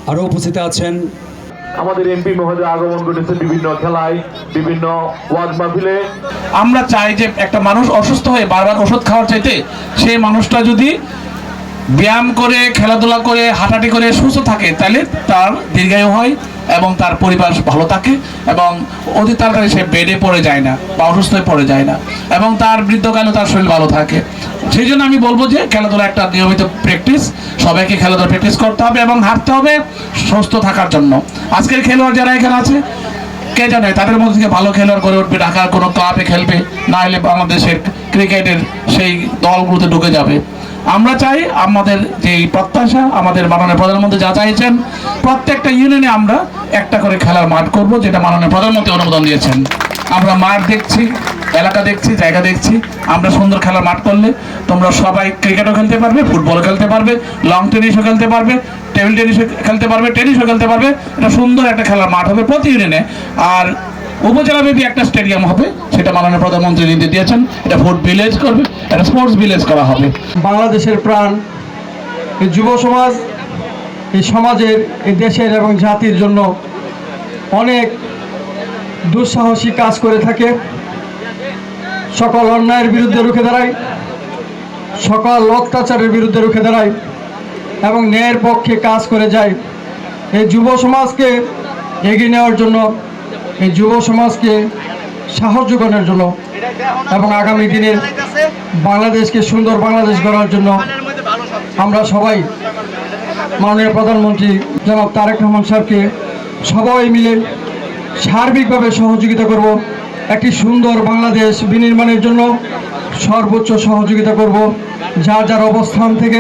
আরও উপস্থিত আছেন আমাদের এমপি মহোদয় আগমন ঘটেছে বিভিন্ন খেলায়, বিভিন্ন ওয়াজ মাহফিলে। আমরা চাই যে একটা মানুষ অসুস্থ হয়ে বারবার ওষুধ খাওয়ার চাইতে সেই মানুষটা যদি ব্যায়াম করে, খেলাধুলা করে, হাঁটাহাঁটি করে সুস্থ থাকে, তাহলে তার দীর্ঘায়ু হয় এবং তার পরিবার ভালো থাকে এবং অতি তাড়াতাড়ি সে বেডে পড়ে যায় না বা অসুস্থ হয়ে পড়ে যায় না এবং তার বৃদ্ধকালেও তার শরীর ভালো থাকে। সেই জন্য আমি বলবো যে খেলাধুলা একটা নিয়মিত প্র্যাকটিস, সবাইকে খেলাধুলা প্র্যাকটিস করতে হবে এবং হাঁটতে হবে সুস্থ থাকার জন্য। আজকের খেলোয়াড় যারা এখানে আছে কে জানে তাদের মধ্যে থেকে ভালো খেলোয়াড় করে উঠবে, ঢাকার কোনো ক্লাবে খেলবে, না হলে বাংলাদেশের ক্রিকেটের সেই দলগুলোতে ঢুকে যাবে। আমরা চাই আমাদের যে প্রত্যাশা, আমাদের মাননীয় প্রধানমন্ত্রী যা চাইছেন, প্রত্যেকটা ইউনিয়নে আমরা একটা করে খেলার মাঠ করব, যেটা মাননীয় প্রধানমন্ত্রী অনুমোদন দিয়েছেন। আমরা মাঠ দেখছি, এলাকা দেখছি, জায়গা দেখছি। আমরা সুন্দর খেলার মাঠ করলে তোমরা সবাই ক্রিকেটও খেলতে পারবে, ফুটবলও খেলতে পারবে, লং টেনিসও খেলতে পারবে, টেবিল টেনিসও খেলতে পারবে, টেনিসও খেলতে পারবে। এটা সুন্দর একটা খেলার মাঠ হবে প্রতি ইউনিয়নে। আর উপজেলাব্যাপী একটা স্টেডিয়াম হবে, সেটা মাননীয় প্রধানমন্ত্রী নির্দেশ দিয়েছেন। এটা ফুড ভিলেজ করবে, এটা স্পোর্টস ভিলেজ করা হবে। বাংলাদেশের প্রাণ এই যুব সমাজ, এই সমাজের, এই দেশের এবং জাতির জন্য অনেক দুঃসাহসী কাজ করে থাকে। সকল অন্যায়ের বিরুদ্ধে রুখে দাঁড়ায়, সকল অত্যাচারের বিরুদ্ধে রুখে দাঁড়ায় এবং ন্যায়ের পক্ষে কাজ করে যায়। এই যুব সমাজকে এগিয়ে নেওয়ার জন্য, এই যুব সমাজকে সাহস যোগানোর জন্য এবং আগামী দিনের বাংলাদেশকে সুন্দর বাংলাদেশ গড়ার জন্য আমরা সবাই মাননীয় প্রধানমন্ত্রী জনাব তারেক রহমান সাহেবকে সবাই মিলে সার্বিকভাবে সহযোগিতা করব। একটি সুন্দর বাংলাদেশ বিনির্মাণের জন্য সর্বোচ্চ সহযোগিতা করব, যার যার অবস্থান থেকে।